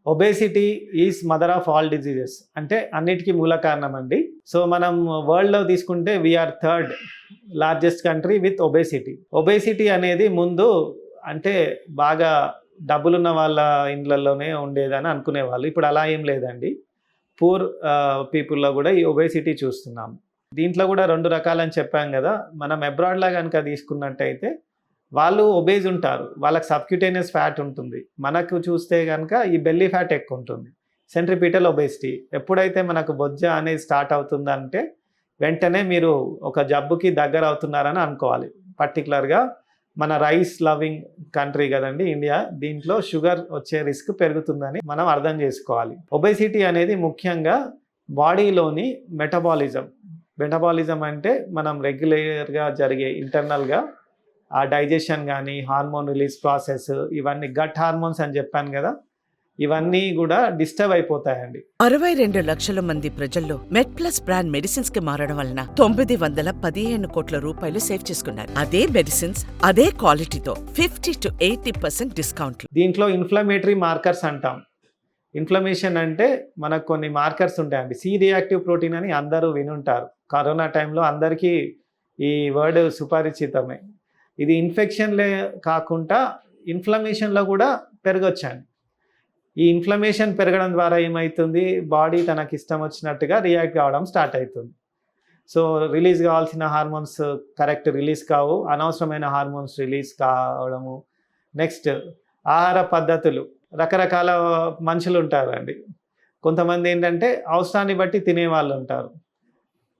Obesity is mother of all diseases, అంటే అన్నిటికీ మూల కారణం అండి. సో మనం వరల్డ్లో తీసుకుంటే we're third largest country with obesity. Obesity అనేది ముందు అంటే బాగా డబ్బులున్న వాళ్ళ ఇండ్లలోనే ఉండేదని అనుకునేవాళ్ళు. ఇప్పుడు అలా ఏం లేదండి. పూర్ పీపుల్లో కూడా ఈ ఒబేసిటీ చూస్తున్నాం. దీంట్లో కూడా 2 రకాలని చెప్పాం కదా. మనం అబ్రాడ్లా కనుక తీసుకున్నట్టయితే వాళ్ళు ఒబేజ్ ఉంటారు, వాళ్ళకి సబ్క్యూటేనియస్ ఫ్యాట్ ఉంటుంది. మనకు చూస్తే కనుక ఈ బెల్లీ ఫ్యాట్ ఎక్కువ ఉంటుంది. Centripetal obesity. ఎప్పుడైతే మనకు బొజ్జ అనేది స్టార్ట్ అవుతుందంటే వెంటనే మీరు ఒక జబ్బుకి దగ్గర అవుతున్నారని అనుకోవాలి. పర్టికులర్గా మన రైస్ లవింగ్ కంట్రీ కదండి ఇండియా, దీంట్లో షుగర్ వచ్చే రిస్క్ పెరుగుతుందని మనం అర్థం చేసుకోవాలి. ఒబేసిటీ అనేది ముఖ్యంగా బాడీలోని మెటబాలిజం అంటే మనం రెగ్యులర్గా జరిగే ఇంటర్నల్గా ఆ డైజెషన్ కానీ హార్మోన్ రిలీజ్ ప్రాసెస్, ఇవన్నీ గట్ హార్మోన్స్ అని చెప్పాను కదా, ఇవన్నీ కూడా డిస్టర్బ్ అయిపోతాయండి. 62 లక్షల మంది ప్రజల్లో మెడ్ప్లస్ బ్రాండ్ మెడిసిన్స్ కి మారడం వలన 915 కోట్ల రూపాయలు సేవ్ చేసుకున్నారు. అదే మెడిసిన్స్ అదే క్వాలిటీతో 50 to 80% డిస్కౌంట్లు. దీంట్లో ఇన్ఫ్లమేటరీ మార్కర్స్ అంటాం. ఇన్ఫ్లమేషన్ అంటే మనకు కొన్ని మార్కర్స్ ఉంటాయండి. సి రియాక్టివ్ ప్రోటీన్ అని అందరూ వినుంటారు. కరోనా టైంలో అందరికీ ఈ వర్డ్ సుపరిచితమే. ఇది ఇన్ఫెక్షన్లే కాకుండా ఇన్ఫ్లమేషన్లో కూడా పెరగొచ్చండి. ఈ ఇన్ఫ్లమేషన్ పెరగడం ద్వారా ఏమవుతుంది, బాడీ తనకి ఇష్టం వచ్చినట్టుగా రియాక్ట్ కావడం స్టార్ట్ అవుతుంది. సో రిలీజ్ కావాల్సిన హార్మోన్స్ కరెక్ట్ రిలీజ్ కావు, అనవసరమైన హార్మోన్స్ రిలీజ్ కావడము. నెక్స్ట్ ఆహార పద్ధతులు. రకరకాల మనుషులు ఉంటారండి. కొంతమంది ఏంటంటే అవసరాన్ని బట్టి తినేవాళ్ళు ఉంటారు.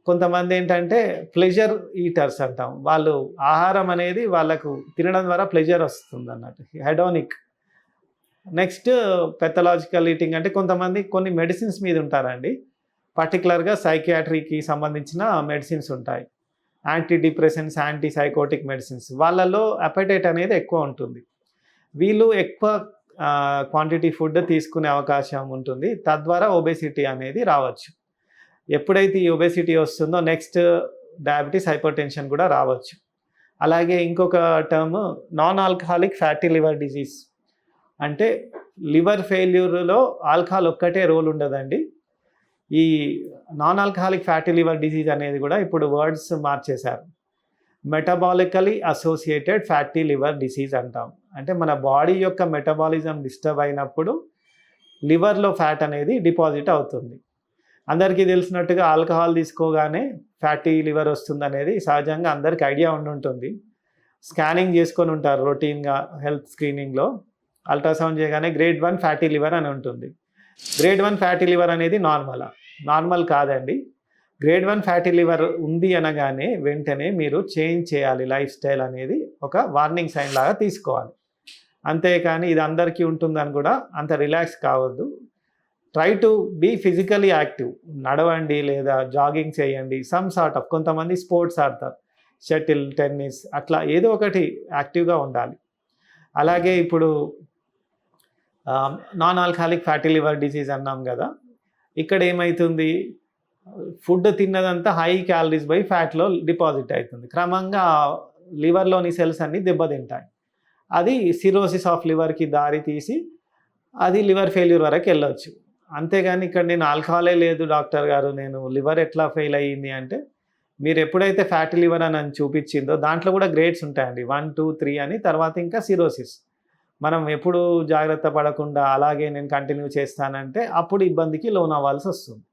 కొంతమంది ఏంటంటే ప్లెజర్ ఈటర్స్ అంటాం. వాళ్ళు ఆహారం అనేది వాళ్ళకు తినడం ద్వారా ప్లెజర్ వస్తుంది అన్నట్టు, హెడోనిక్. నెక్స్ట్ పెథలాజికల్ ఈటింగ్ అంటే కొంతమంది కొన్ని మెడిసిన్స్ మీద ఉంటారండి. పర్టికులర్గా సైకియాట్రీకి సంబంధించిన మెడిసిన్స్ ఉంటాయి, anti depressants, anti psychotic medicines. వాళ్ళలో అపెటైట్ అనేది ఎక్కువ ఉంటుంది. వీళ్ళు ఎక్కువ క్వాంటిటీ ఫుడ్ తీసుకునే అవకాశం ఉంటుంది. తద్వారా ఒబేసిటీ అనేది రావచ్చు. ఎప్పుడైతే ఈ ఒబేసిటీ వస్తుందో నెక్స్ట్ డయాబెటీస్, హైపర్ టెన్షన్ కూడా రావచ్చు. అలాగే ఇంకొక term non alcoholic fatty liver disease. అంటే లివర్ ఫెయిల్యూర్లో ఆల్కహాల్ ఒక్కటే రోల్ ఉండదండి. ఈ non alcoholic fatty liver disease అనేది కూడా ఇప్పుడు వర్డ్స్ మార్చేశారు. మెటబాలికలీ అసోసియేటెడ్ ఫ్యాటీ లివర్ డిసీజ్ అంటాం. అంటే మన బాడీ యొక్క మెటబాలిజం డిస్టర్బ్ అయినప్పుడు లివర్లో ఫ్యాట్ అనేది డిపాజిట్ అవుతుంది. అందరికీ తెలిసినట్టుగా ఆల్కహాల్ తీసుకోగానే ఫ్యాటీ లివర్ వస్తుంది అనేది సహజంగా అందరికీ ఐడియా ఉంటుంది. స్కానింగ్ చేసుకొని ఉంటారు రొటీన్గా హెల్త్ స్క్రీనింగ్లో. అల్ట్రాసౌండ్ చేయగానే గ్రేడ్ 1 ఫ్యాటీ లివర్ అని ఉంటుంది. గ్రేడ్ 1 ఫ్యాటీ లివర్ అనేది నార్మల్ కాదండి. గ్రేడ్ 1 ఫ్యాటీ లివర్ ఉంది అనగానే వెంటనే మీరు చేంజ్ చేయాలి లైఫ్ స్టైల్ అనేది, ఒక వార్నింగ్ సైన్ లాగా తీసుకోవాలి. అంతేకాని ఇది అందరికీ ఉంటుందని కూడా అంత రిలాక్స్ కావద్దు. Try to be physically active. నడవండి లేదా జాగింగ్ చేయండి. సమ్ సార్ట్ ఆఫ్, కొంతమంది స్పోర్ట్స్ ఆడతారు, షటిల్, టెన్నిస్, అట్లా ఏదో ఒకటి యాక్టివ్గా ఉండాలి. అలాగే ఇప్పుడు non alcoholic fatty liver disease అన్నాం కదా, ఇక్కడ ఏమవుతుంది, ఫుడ్ తిన్నదంతా హై క్యాలరీస్ బై ఫ్యాట్లో డిపాజిట్ అవుతుంది. క్రమంగా లివర్లోని సెల్స్ అన్నీ దెబ్బతింటాయి. అది సిరోసిస్ ఆఫ్ లివర్కి దారి తీసి అది లివర్ ఫెయిల్యూర్ వరకు వెళ్ళొచ్చు. అంతేగాని ఇక్కడ నేను ఆల్కహాలే లేదు డాక్టర్ గారు, నేను లివర్ ఎట్లా ఫెయిల్ అయ్యింది అంటే, మీరు ఎప్పుడైతే ఫ్యాటీ లివర్ అని చూపించిందో దాంట్లో కూడా గ్రేడ్స్ ఉంటాయండి, 1, 2, 3 అని. తర్వాత ఇంకా సిరోసిస్. మనం ఎప్పుడు జాగ్రత్త పడకుండా అలాగే నేను కంటిన్యూ చేస్తానంటే అప్పుడు ఇబ్బందికి లోన్ అవ్వాల్సి వస్తుంది.